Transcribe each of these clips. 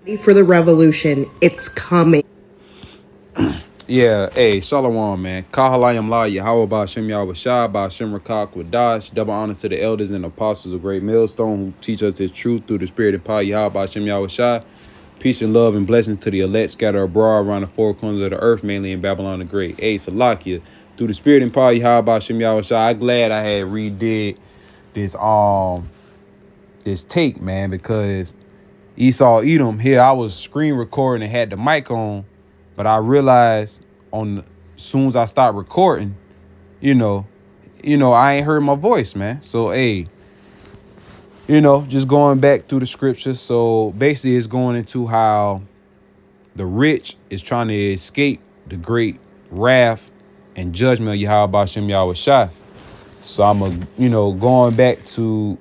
Ready for the revolution. It's coming. Yeah, hey, Shalom, man. Kahalayam La Yahweh Ba'Shem Yahweh Shai Ba'Shem Rakak Wadash. Double honor to the elders and apostles of Great Millstone who teach us this truth through the spirit and power Yahweh Ba'Shem Yahweh Shai. Peace and love and blessings to the elect scattered abroad around the four corners of the earth, mainly in Babylon the Great. Hey, Salakia. Through the spirit and power Yahweh Ba'Shem Yahweh Shai. I'm glad I had redid this take, man, because Esau Edom here, I was screen recording and had the mic on, but I realized as soon as I stopped recording, you know, I ain't heard my voice, man. So hey, just going back through the scriptures. So basically it's going into how the rich is trying to escape the great wrath and judgment of Yahweh Bashem Yahweh Shai. So I'm going back to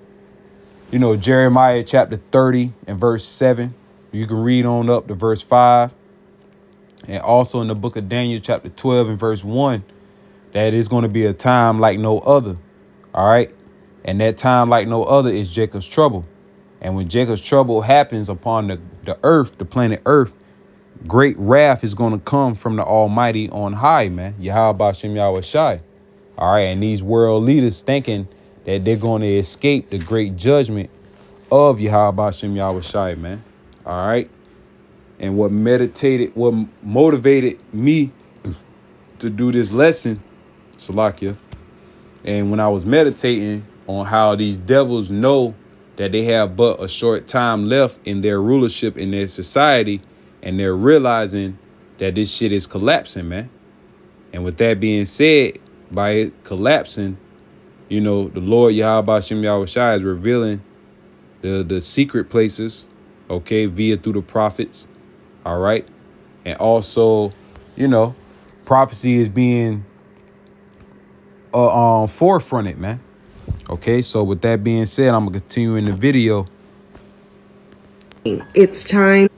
Jeremiah chapter 30 and verse 7. You can read on up to verse 5. And also in the book of Daniel chapter 12 and verse 1, that is going to be a time like no other. All right. And that time like no other is Jacob's trouble. And when Jacob's trouble happens upon the earth, the planet earth, great wrath is going to come from the Almighty on high, man. Yahweh Bashem Yahweh Shai. All right. And these world leaders thinking that they're going to escape the great judgment of Yahweh Bashem Yahweh Shai, man. All right. And what motivated me to do this lesson, Salakia, and when I was meditating on how these devils know that they have but a short time left in their rulership in their society, and they're realizing that this shit is collapsing, man. And with that being said, by it collapsing, the Lord Yahweh Bashem Yahweh Shai is revealing the secret places, okay, via through the prophets. All right. And also, prophecy is being forefronted, man. Okay. So with that being said, I'm gonna continue in the video. It's time.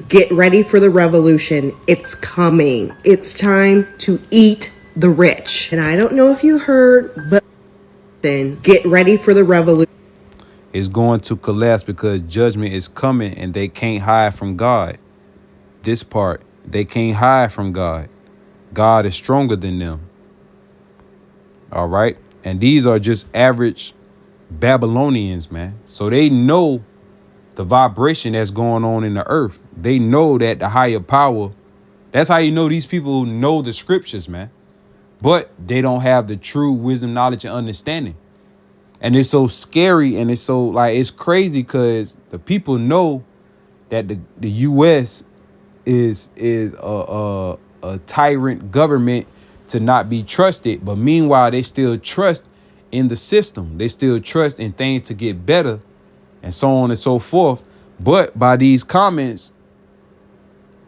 Get ready for the revolution. It's coming. It's time to eat the rich. And I don't know if you heard, but get ready for the revolution. It's going to collapse because judgment is coming and they can't hide from God. This part, they can't hide from God. God is stronger than them. All right. And these are just average Babylonians, man. So they know the vibration that's going on in the earth. They know that the higher power, that's how you know these people know the scriptures, man. But they don't have the true wisdom, knowledge, and understanding. And it's so scary and it's so it's crazy because the people know that the U.S. is a tyrant government to not be trusted. But meanwhile, they still trust in the system. They still trust in things to get better and so on and so forth. But by these comments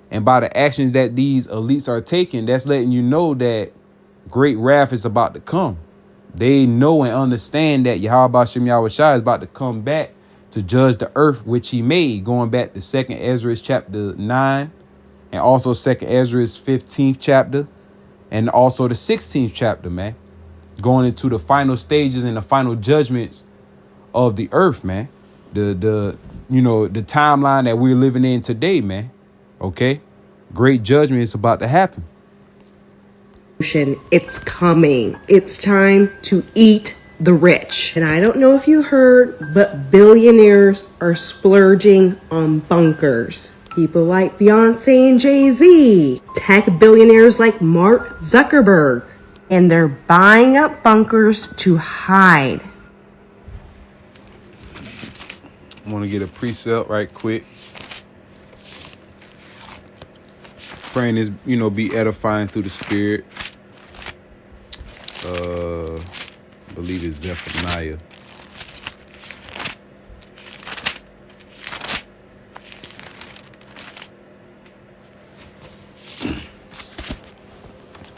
and by the actions that these elites are taking, that's letting you know that great wrath is about to come. They know and understand that Yahweh Bashem Yahweh Shai is about to come back to judge the earth which he made, going back to 2nd Ezra chapter 9 and also 2nd Ezra's 15th chapter and also the 16th chapter, man. Going into the final stages and the final judgments of the earth, man. The timeline that we're living in today, man. Okay? Great judgment is about to happen. It's coming. It's time to eat the rich. And I don't know if you heard, but billionaires are splurging on bunkers. People like Beyonce and Jay-Z, tech billionaires like Mark Zuckerberg, and they're buying up bunkers to hide. I want to get a precept right quick. Praying is, be edifying through the spirit. I believe it's Zephaniah.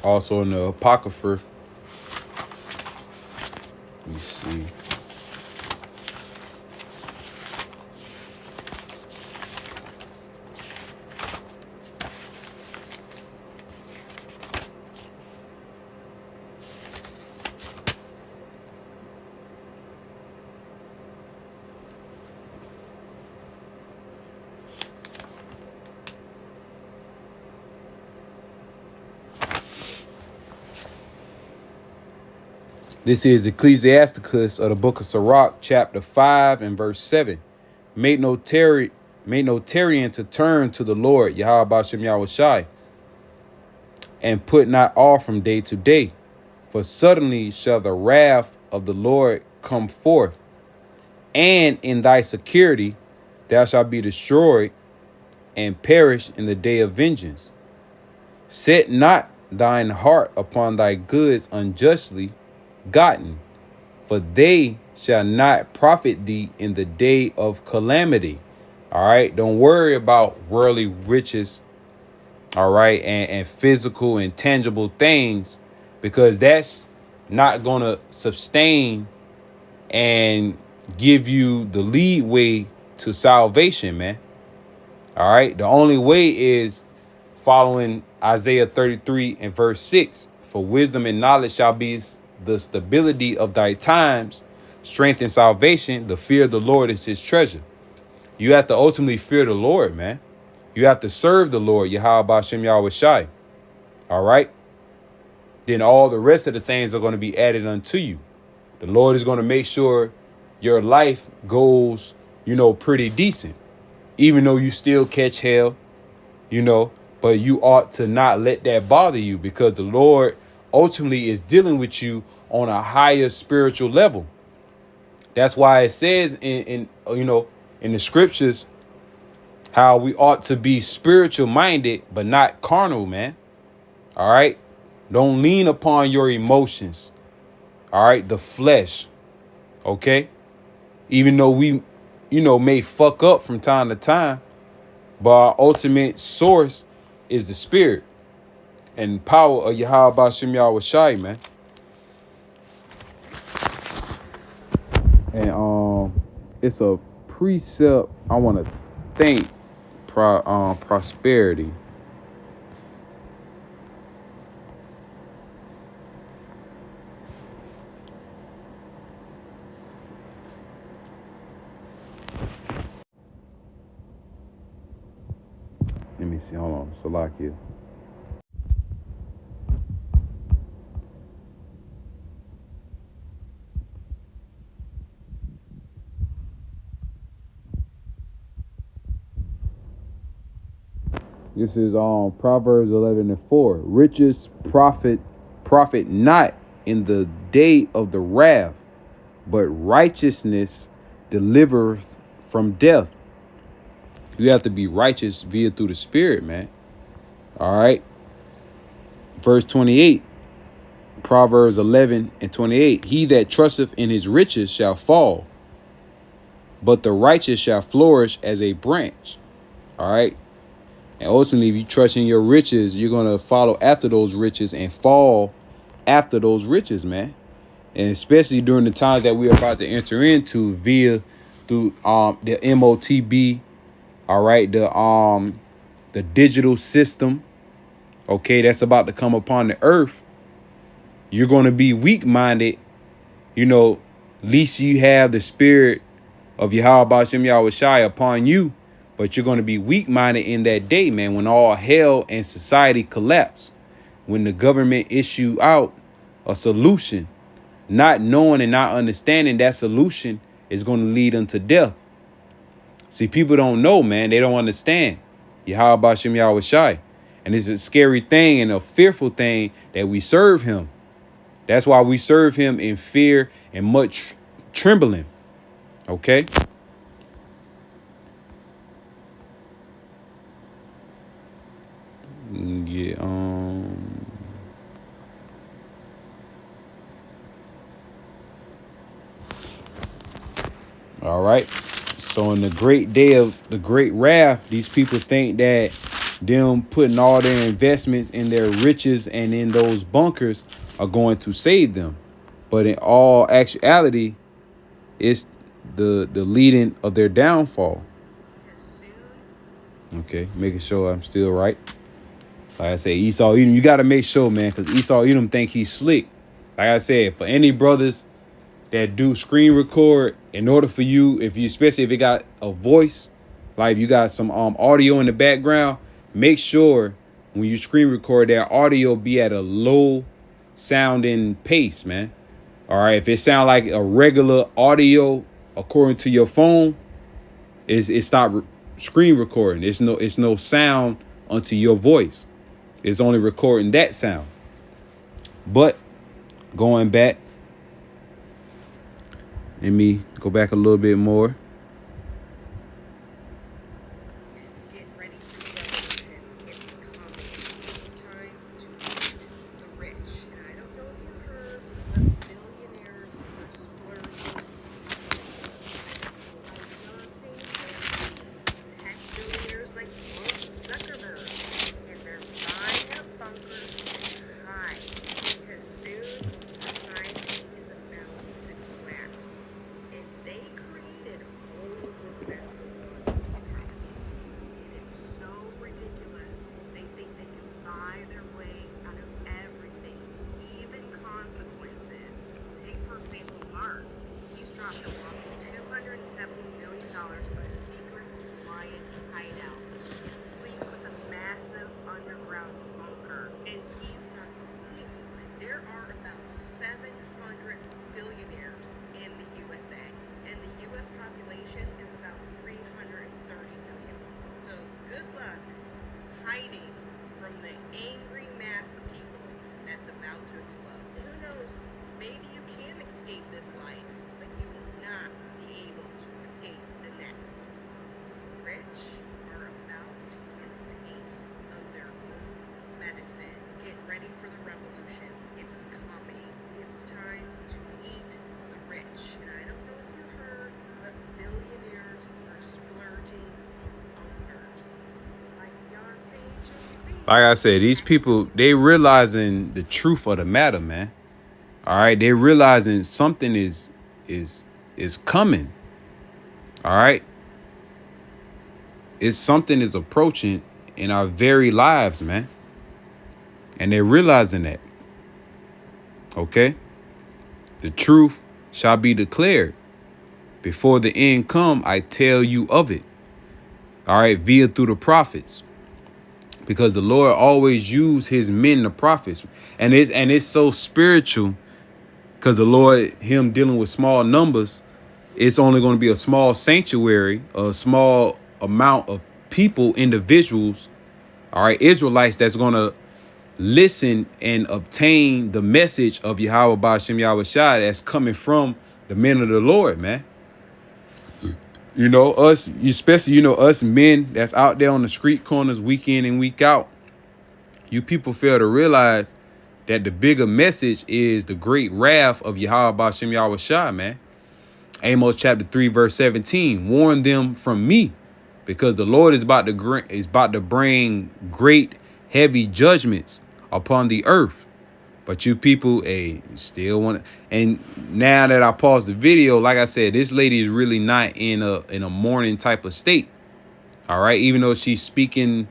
Also in the Apocrypha. Let me see. This is Ecclesiasticus of the book of Sirach, chapter 5 and verse 7. Make no tarrying to turn to the Lord, Yahweh Bashem Yahushai, and put not off from day to day. For suddenly shall the wrath of the Lord come forth, and in thy security thou shalt be destroyed and perish in the day of vengeance. Set not thine heart upon thy goods unjustly gotten, for they shall not profit thee in the day of calamity. All right. Don't worry about worldly riches. All right. And physical and tangible things, because that's not going to sustain and give you the lead way to salvation, man. All right. The only way is following Isaiah 33 and verse 6. For wisdom and knowledge shall be the stability of thy times, strength and salvation. The fear of the Lord is his treasure. You have to ultimately fear the Lord, man. You have to serve the Lord, Yahweh Bashem Yahushai. All right. Then all the rest of the things are going to be added unto you. The Lord is going to make sure your life goes, pretty decent, even though you still catch hell, but you ought to not let that bother you, because the Lord ultimately is dealing with you on a higher spiritual level. That's why it says in the scriptures how we ought to be spiritual minded, but not carnal, man. All right. Don't lean upon your emotions. All right. The flesh. OK. Even though we, may fuck up from time to time, but our ultimate source is the spirit and power of Yahweh Bashem Yahushai, man. And it's a precept I want to thank prosperity. Let me see. Hold on. Salakia. This is Proverbs 11 and 4. Riches profit not in the day of the wrath, but righteousness delivereth from death. You have to be righteous via through the spirit, man. All right. Verse 28. Proverbs 11 and 28. He that trusteth in his riches shall fall, but the righteous shall flourish as a branch. All right. And ultimately, if you trust in your riches, you're going to follow after those riches and fall after those riches, man. And especially during the times that we're about to enter into through the MOTB. All right. The digital system. OK, that's about to come upon the earth. You're going to be weak minded. Least you have the spirit of Yahweh Bashem Yahushai upon you. But you're going to be weak-minded in that day, man, when all hell and society collapse, when the government issue out a solution, not knowing and not understanding that solution is going to lead unto death. See, people don't know, man. They don't understand Yahweh Bashem Yahushai. And it's a scary thing and a fearful thing that we serve him. That's why we serve him in fear and much trembling. OK. Yeah. All right. So in the great day of the great wrath, these people think that them putting all their investments in their riches and in those bunkers are going to save them. But in all actuality, it's the leading of their downfall. Okay, making sure I'm still right. Like I say, Esau Edom, you got to make sure, man, because Esau Edom think he's slick. Like I said, for any brothers that do screen record, in order for you, especially if it got a voice, like if you got some audio in the background, make sure when you screen record that audio be at a low sounding pace, man. All right. If it sound like a regular audio according to your phone, it's not screen recording. It's no sound onto your voice. It's only recording that sound. But going back, let me go back a little bit more. Get ready for the revolution. It's coming. It's time to eat the rich. And I don't know if you heard, but billionaires are splurging tech billionaires like Mark Zuckerberg, and they're buying up bunkers to hide because soon society is about to collapse. And they created all of this mess going on in the economy. And it's so ridiculous. They think they can buy their way out of everything, even consequences. Take, for example, Mark. He's dropped a whopping $270 million on a secret Hawaiian hideout, complete with a massive underground bunker. And he's not the only one. There are about 700 billionaires in the USA, and the US population is about 330 million. So good luck hiding from the angry mass of people that's about to explode. Who knows? Maybe you can escape this life, but you will not be able to escape the next. The rich are about to get a taste of their own medicine. Get ready for the revolution. It's coming. It's time to eat the rich. And I don't know if you heard, but billionaires are splurging on bunkers. Like Beyonce and Jay-Z. Like I said, these people, they realizing the truth of the matter, man. All right, they realizing something is coming. All right, it's something is approaching in our very lives, man, and they're realizing that. Okay, the truth shall be declared before the end come. I tell you of it. All right, via through the prophets, because the Lord always used his men, the prophets, and it's so spiritual. Because the Lord, him dealing with small numbers, it's only going to be a small sanctuary, a small amount of people, individuals, all right, Israelites that's going to listen and obtain the message of Yahweh Ba'ashem Yahweh Shai that's coming from the men of the Lord, man. You know, us, especially, you know, us men that's out there on the street corners week in and week out. You people fail to realize that the bigger message is the great wrath of Yahweh Ba'ashem Yahweh Shai, man. Amos chapter 3, verse 17. Warn them from me, because the Lord is about to bring great, heavy judgments upon the earth. But you people, still want to. And now that I paused the video, like I said, this lady is really not in a mourning type of state. All right, even though she's speaking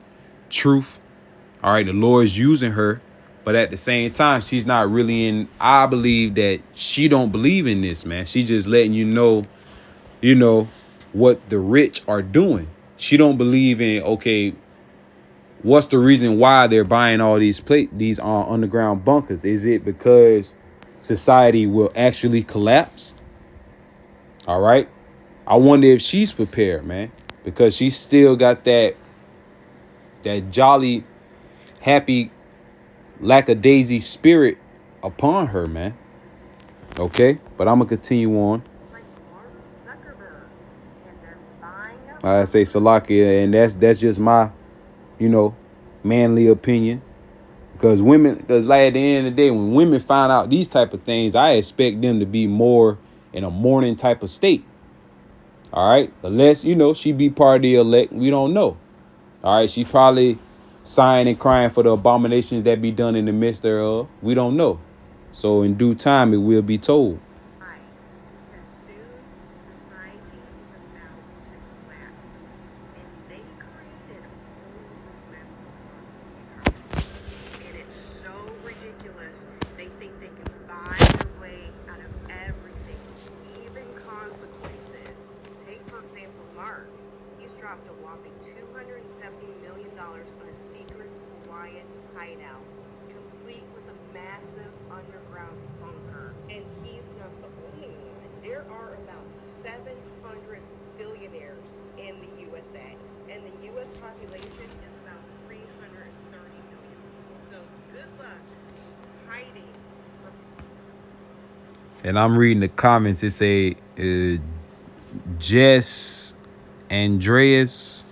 truth. All right, the Lord's using her. But at the same time, she's not really in. I believe that she don't believe in this, man. She's just letting you know, what the rich are doing. She don't believe in, okay, what's the reason why they're buying all these underground bunkers? Is it because society will actually collapse? All right. I wonder if she's prepared, man, because she still got that jolly, happy, lackadaisy spirit upon her, man. Okay, but I'm gonna continue on. Like Mark Zuckerberg, and they're buying up. I say Salakia, and that's just my, manly opinion. Because like at the end of the day, when women find out these type of things, I expect them to be more in a mourning type of state. All right, unless she be part of the elect, we don't know. All right, she probably sighing and crying for the abominations that be done in the midst thereof. We don't know. So in due time, it will be told. Right, because soon society is about to collapse, and they created all of this mess on the earth. And it's so ridiculous. They think they can buy their way out of everything, even consequences. Take, for example, Mark. He's dropped a whopping $270 million on a secret Hawaiian hideout, complete with a massive underground bunker. And he's not the only one. There are about 700 billionaires in the USA. And the US population is about 330 million. So good luck hiding from. And I'm reading the comments. It say Jess Andreas.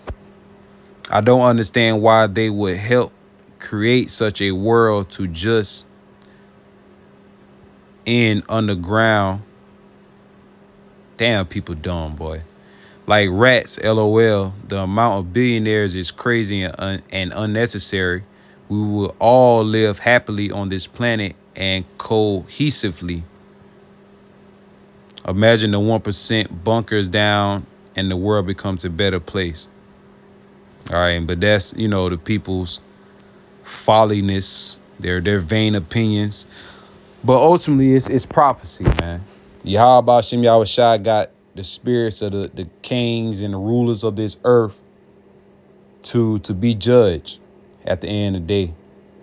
I don't understand why they would help create such a world to just end underground. Damn, people dumb, boy. Like rats, LOL. The amount of billionaires is crazy and unnecessary. We will all live happily on this planet and cohesively. Imagine the 1% bunkers down and the world becomes a better place. All right, but that's, the people's folliness, their vain opinions. But ultimately, it's prophecy, man. Yahweh Hashem Yahweh Shai got the spirits of the kings and the rulers of this earth to be judged at the end of the day.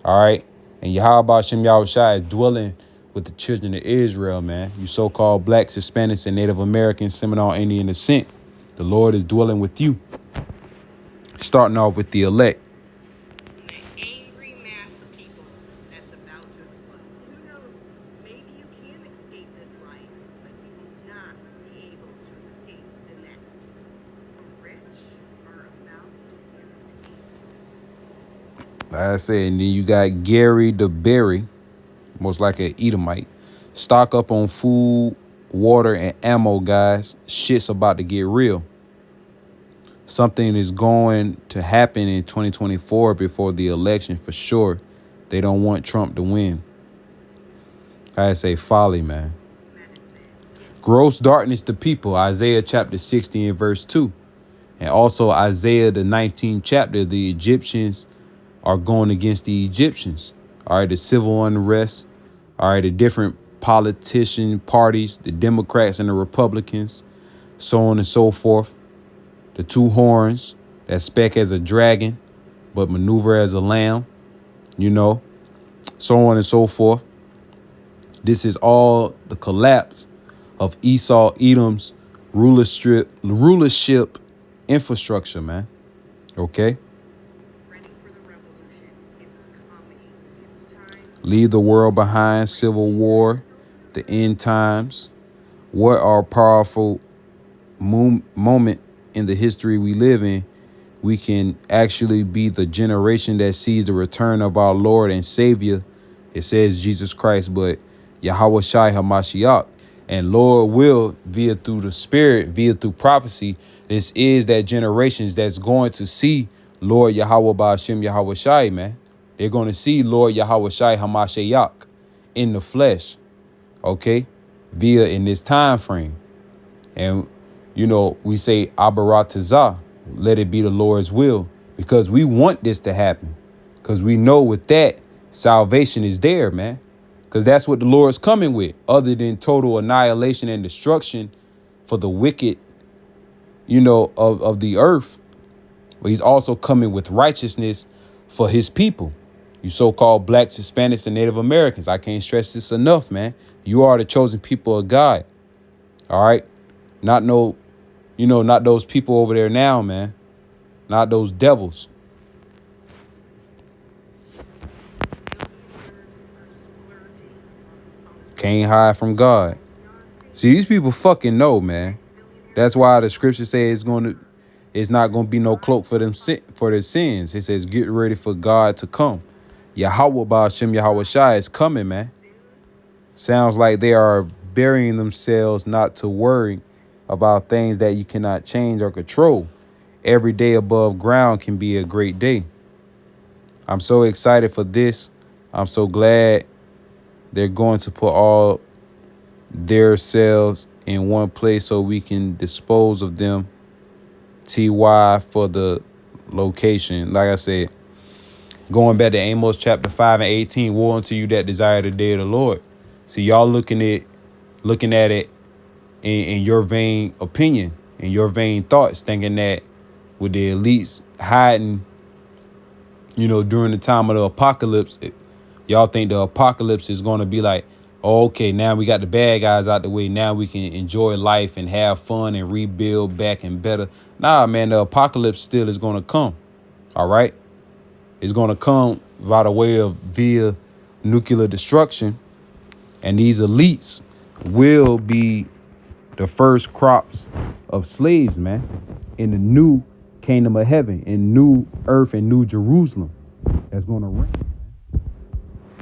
All right. And Yahweh Hashem Yahweh Shai is dwelling with the children of Israel, man. You so-called blacks, Hispanics, and Native Americans, Seminole Indian descent. The Lord is dwelling with you. Starting off with the elect. An angry mass of people that's about to explode. Who knows? Maybe you can escape this life, but you will not be able to escape the next. The rich are about to get a taste. Like I said, and then you got Gary the Berry, most like an Edomite. Stock up on food, water, and ammo, guys. Shit's about to get real. Something is going to happen in 2024 before the election for sure. They don't want Trump to win. I say folly, man. Gross darkness to people. Isaiah chapter 60 and verse 2. And also Isaiah the 19th chapter. The Egyptians are going against the Egyptians. All right, the civil unrest. All right, the different politician parties, the Democrats and the Republicans, so on and so forth. The two horns that spec as a dragon, but maneuver as a lamb, so on and so forth. This is all the collapse of Esau, Edom's rulership infrastructure, man. Okay. Ready for the revolution. It's coming. It's time. Leave the world behind, civil war, the end times. What are powerful moment in the history we live in. We can actually be the generation that sees the return of our Lord and Savior. It says Jesus Christ, but Yahweh Shai HaMashiach. And Lord will, via through the Spirit, via through prophecy, this is that generations that's going to see Lord Yahweh Ba'ashem Yahweh Shai, man. They're going to see Lord Yahweh Shai HaMashiach in the flesh, okay, via in this time frame. And we say Abaratazah, let it be the Lord's will, because we want this to happen, because we know with that salvation is there, man, because that's what the Lord's coming with, other than total annihilation and destruction for the wicked, of the earth. But he's also coming with righteousness for his people, you so-called blacks, Hispanics, and Native Americans. I can't stress this enough, man. You are the chosen people of God. All right. Not those people over there now, man. Not those devils. Can't hide from God. See, these people fucking know, man. That's why the scripture says it's not going to be no cloak for them for their sins. It says, get ready for God to come. Yahweh Ba'ashem Yahweh Shai is coming, man. Sounds like they are burying themselves not to worry about things that you cannot change or control. Every day above ground can be a great day. I'm so excited for this. I'm so glad they're going to put all their selves in one place so we can dispose of them. TY for the location. Like I said, going back to Amos chapter 5 and 18, woe unto you that desire the day of the Lord. See, y'all looking at it in your vain opinion, in your vain thoughts, thinking that with the elites hiding, during the time of the apocalypse, Y'all think the apocalypse is going to be like, oh, okay, now we got the bad guys out the way. Now we can enjoy life and have fun and rebuild back and better. Nah, man, the apocalypse still is going to come. All right. It's going to come by the way of via nuclear destruction. And these elites will be the first crops of slaves, man, in the new kingdom of heaven, in new earth and new Jerusalem that's going to reign.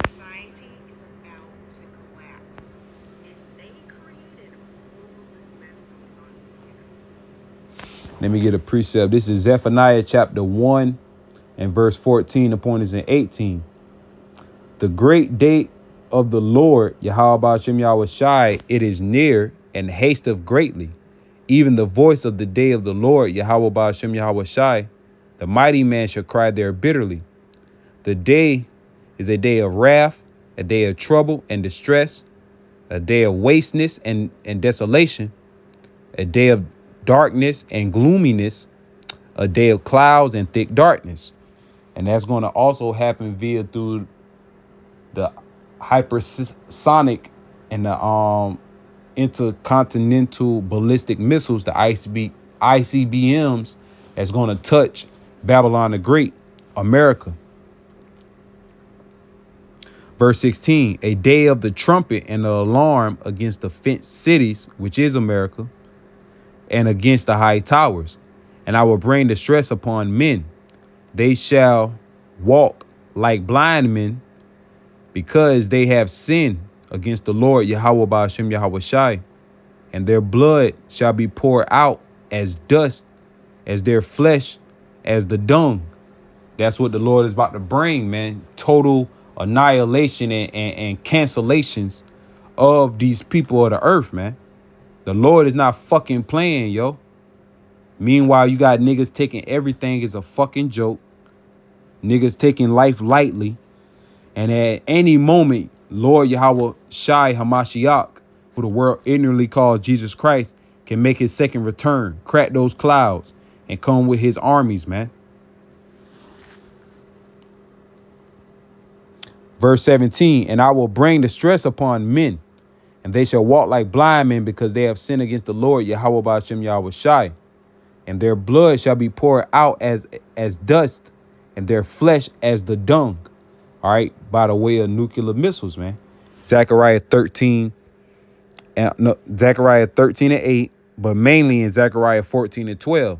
Society is about to collapse, and they created all of this mess going on here. Let me get a precept. This is Zephaniah chapter 1 and verse 14. The point is in 18. The great day of the Lord, Yahweh Ba'ashem Yahweh Shai, it is near and hasteth greatly. Even the voice of the day of the Lord, Yahweh Ba'ashem Yahweh Shai, the mighty man shall cry there bitterly. The day is a day of wrath, a day of trouble and distress, a day of wasteness and desolation, a day of darkness and gloominess, a day of clouds and thick darkness. And that's going to also happen via through the hypersonic and the intercontinental ballistic missiles, the ICBMs, that's going to touch Babylon the Great, America. Verse 16, a day of the trumpet and the alarm against the fenced cities, which is America, and against the high towers. And I will bring distress upon men. They shall walk like blind men, because they have sinned against the Lord, Yahweh Ba'ashem Yahweh Shai, and their blood shall be poured out as dust, as their flesh as the dung. That's what the Lord is about to bring, man. Total annihilation and cancellations of these people of the earth, man. The Lord is not fucking playing, yo. Meanwhile, you got niggas taking everything as a fucking joke. Niggas taking life lightly. And at any moment, Lord Yahweh Shai Hamashiach, who the world ignorantly calls Jesus Christ, can make his second return, crack those clouds, and come with his armies, man. Verse 17, and I will bring distress upon men, and they shall walk like blind men, because they have sinned against the Lord Yahweh Ba'ashem Yahweh Shai, and their blood shall be poured out as dust, and their flesh as the dung. All right, by the way of nuclear missiles, man. Zechariah 13 and 8, but mainly in Zechariah 14 and 12,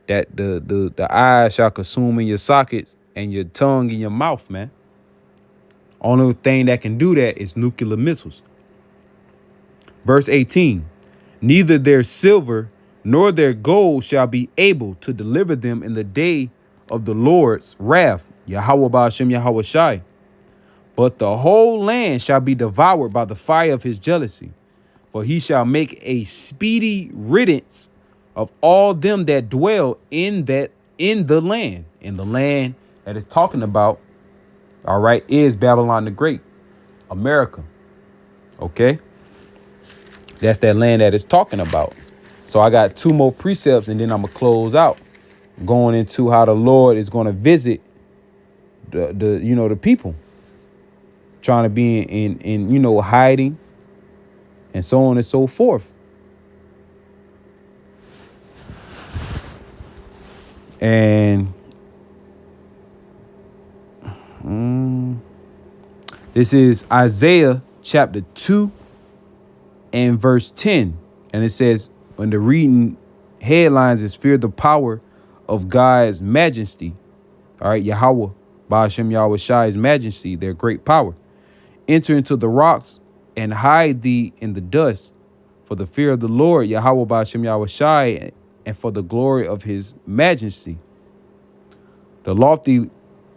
that the eyes shall consume in your sockets and your tongue in your mouth, man. Only thing that can do that is nuclear missiles. Verse 18, neither their silver nor their gold shall be able to deliver them in the day of the Lord's wrath, Yahweh Ba'ashem Yahweh Shai. But the whole land shall be devoured by the fire of his jealousy. For he shall make a speedy riddance of all them that dwell in the land. And the land that is talking about, all right, is Babylon the Great, America. Okay. That's that land that it's talking about. So I got two more precepts and then I'm going to close out, going into how the Lord is going to visit the people trying to be in hiding and so on and so forth. And this is Isaiah chapter 2 and verse 10. And it says, when the reading headlines is fear the power of God's majesty. All right, Yahweh Ba'ashem Yahweh Shai's majesty, their great power. Enter into the rocks and hide thee in the dust, for the fear of the Lord, Yahweh Ba'ashem Yahweh Shai, and for the glory of his majesty. The lofty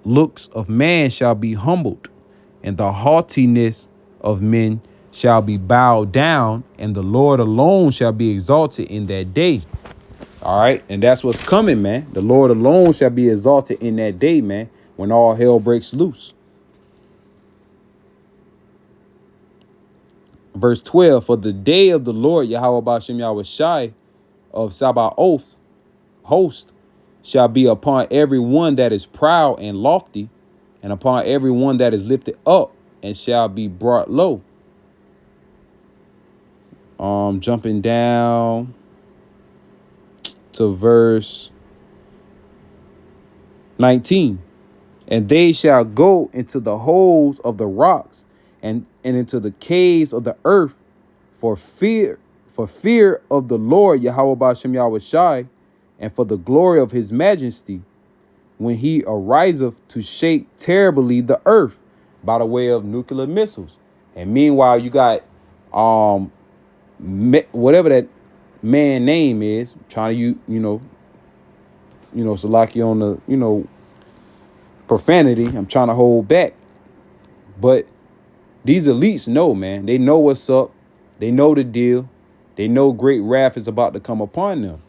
looks of man shall be humbled, and the haughtiness of men shall be bowed down, and the Lord alone shall be exalted in that day. All right. And that's what's coming, man. The Lord alone shall be exalted in that day, man, when all hell breaks loose. Verse 12, for the day of the Lord, Yahweh Ba'ashem Yahweh Shai of Sabaoth host shall be upon every one that is proud and lofty, and upon every one that is lifted up and shall be brought low. Jumping down to verse 19. And they shall go into the holes of the rocks and into the caves of the earth for fear of the Lord Yahweh Ba'ashem Yahweh Shai, and for the glory of his majesty, when he ariseth to shake terribly the earth by the way of nuclear missiles. And meanwhile, you got whatever that man name is, trying to Salaki on the profanity. I'm trying to hold back, but these elites know, man. They know what's up. They know the deal. They know great wrath is about to come upon them.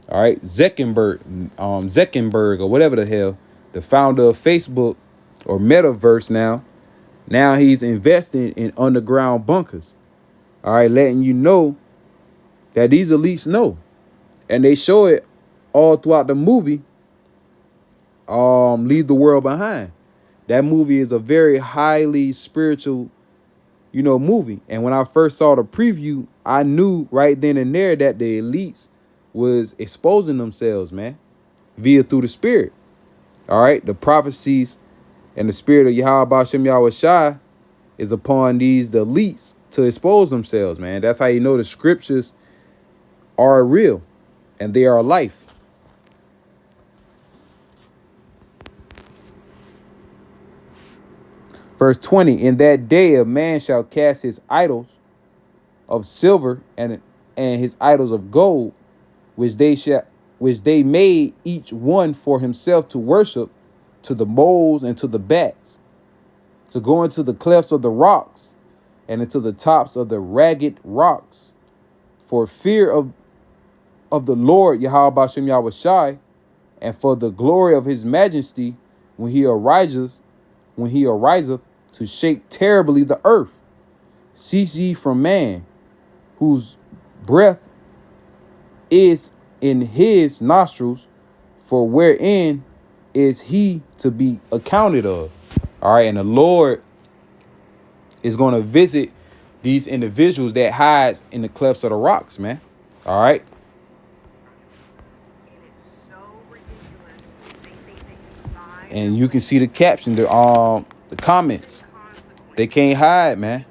All right, Zuckerberg, or whatever the hell, the founder of Facebook or Metaverse now he's investing in underground bunkers. All right, letting you know that these elites know, and they show it all throughout the movie. Leave the World Behind. That movie is a very highly spiritual, movie. And when I first saw the preview, I knew right then and there that the elites was exposing themselves, man, through the spirit. All right, the prophecies and the spirit of Yahweh Ba'ashem Yahweh Shai is upon the elites to expose themselves, man. That's how you know the scriptures are real and they are life. Verse 20, in that day a man shall cast his idols of silver and his idols of gold, which they made each one for himself to worship, to the moles and to the bats, to go into the clefts of the rocks and into the tops of the ragged rocks, for fear of the Lord Yahweh Ba'ashem Yahweh Shai, and for the glory of his majesty, when he ariseth to shake terribly the earth. Cease ye from man, whose breath is in his nostrils, for wherein is he to be accounted of. All right, and the Lord is going to visit these individuals that hides in the clefts of the rocks, man. All right. And you can see the caption, the comments. They can't hide, man.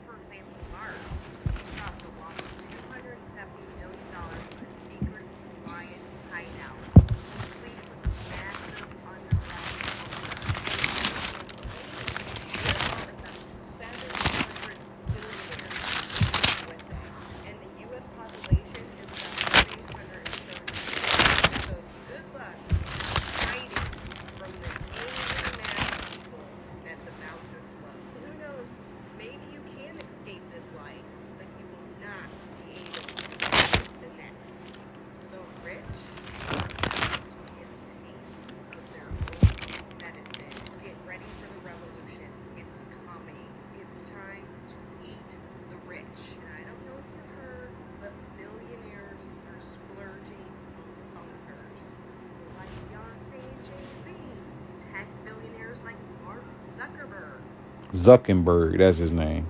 Zuckerberg, that's his name.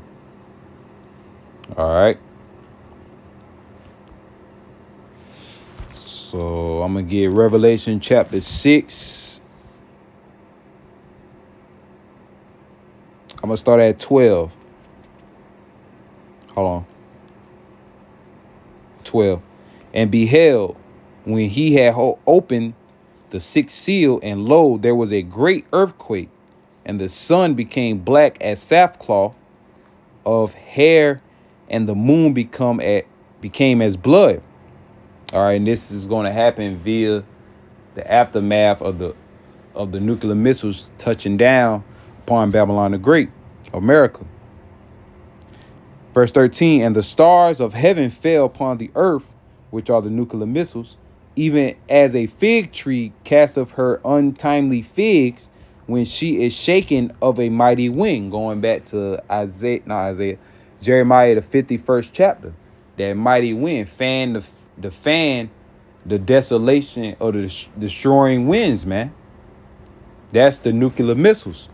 All right. So I'm going to get Revelation chapter 6. I'm going to start at 12. Hold on. 12. And beheld, when he had opened the sixth seal, and lo, there was a great earthquake, and the sun became black as sackcloth of hair, and the moon became as blood. All right, and this is going to happen via the aftermath of the nuclear missiles touching down upon Babylon the Great, America. Verse 13, and the stars of heaven fell upon the earth, which are the nuclear missiles, even as a fig tree casteth her untimely figs when she is shaken of a mighty wind. Going back to Jeremiah, the 51st chapter. That mighty wind fan the desolation of the destroying winds, man. That's the nuclear missiles.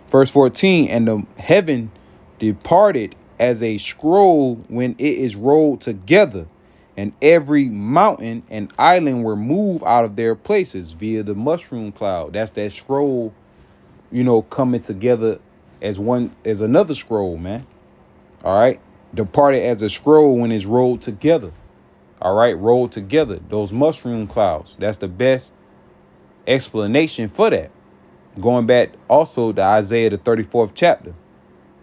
Verse 14, and the heaven departed as a scroll when it is rolled together, and every mountain and island were moved out of their places via the mushroom cloud. That's that scroll, coming together as another scroll, man. All right. Departed as a scroll when it's rolled together. All right. Rolled together. Those mushroom clouds. That's the best explanation for that. Going back also to Isaiah, the 34th chapter.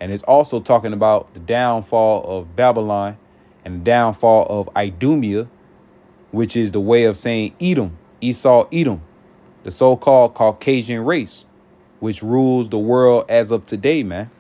And it's also talking about the downfall of Babylon and the downfall of Idumea, which is the way of saying Edom, Esau, Edom, the so-called Caucasian race, which rules the world as of today, man.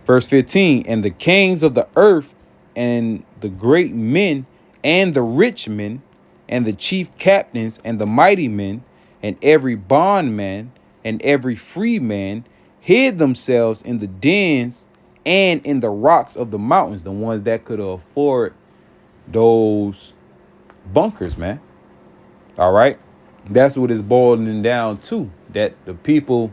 Verse 15, and the kings of the earth and the great men and the rich men and the chief captains and the mighty men and every bondman and every free man hid themselves in the dens and in the rocks of the mountains, the ones that could afford those bunkers, man. All right. That's what it's boiling down to, that the people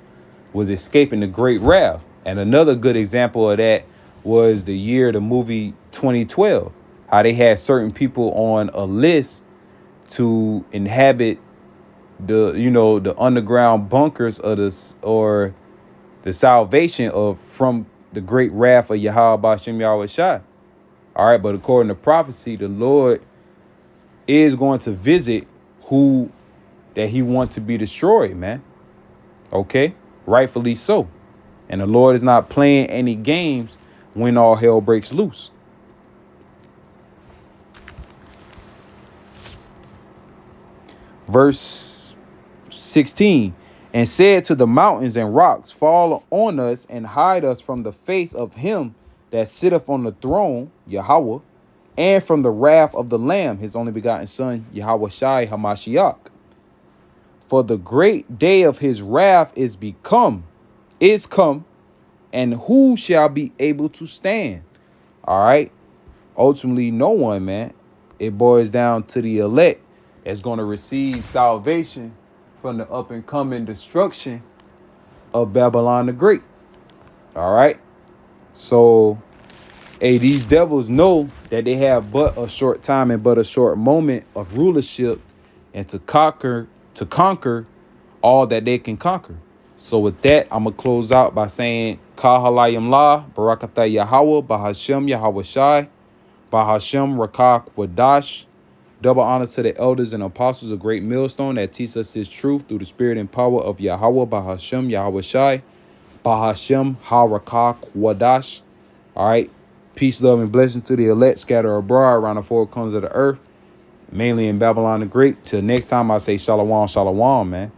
was escaping the great wrath. And another good example of that was the movie 2012, how they had certain people on a list to inhabit the underground bunkers of or the salvation from the great wrath of Yahweh Bashem Yahweh Shai. All right, but according to prophecy, the Lord is going to visit who that he wants to be destroyed, man. Okay, rightfully so. And the Lord is not playing any games when all hell breaks loose. Verse 16, and said to the mountains and rocks, fall on us and hide us from the face of him that sitteth on the throne, Yahweh, and from the wrath of the Lamb, his only begotten son, Yahweh Shai Hamashiach. For the great day of his wrath is come, and who shall be able to stand? All right. Ultimately, no one, man. It boils down to the elect that's going to receive salvation from the up and coming destruction of Babylon the Great. All right. So, hey, these devils know that they have but a short time and but a short moment of rulership, and to conquer all that they can conquer. So with that, I'm going to close out by saying, Kahalayim La, Barakatah Yahweh, Bahashem Yahweh Shai, Bahashem Rakak Wadash. Double honors to the elders and apostles of Great Millstone that teach us his truth through the spirit and power of Yahweh, Bahashem Yahweh Shai, Bahashem Harakak Wadash. All right. Peace, love, and blessings to the elect scattered abroad around the four corners of the earth, mainly in Babylon the Great. Till next time, I say shalom, shalom, man.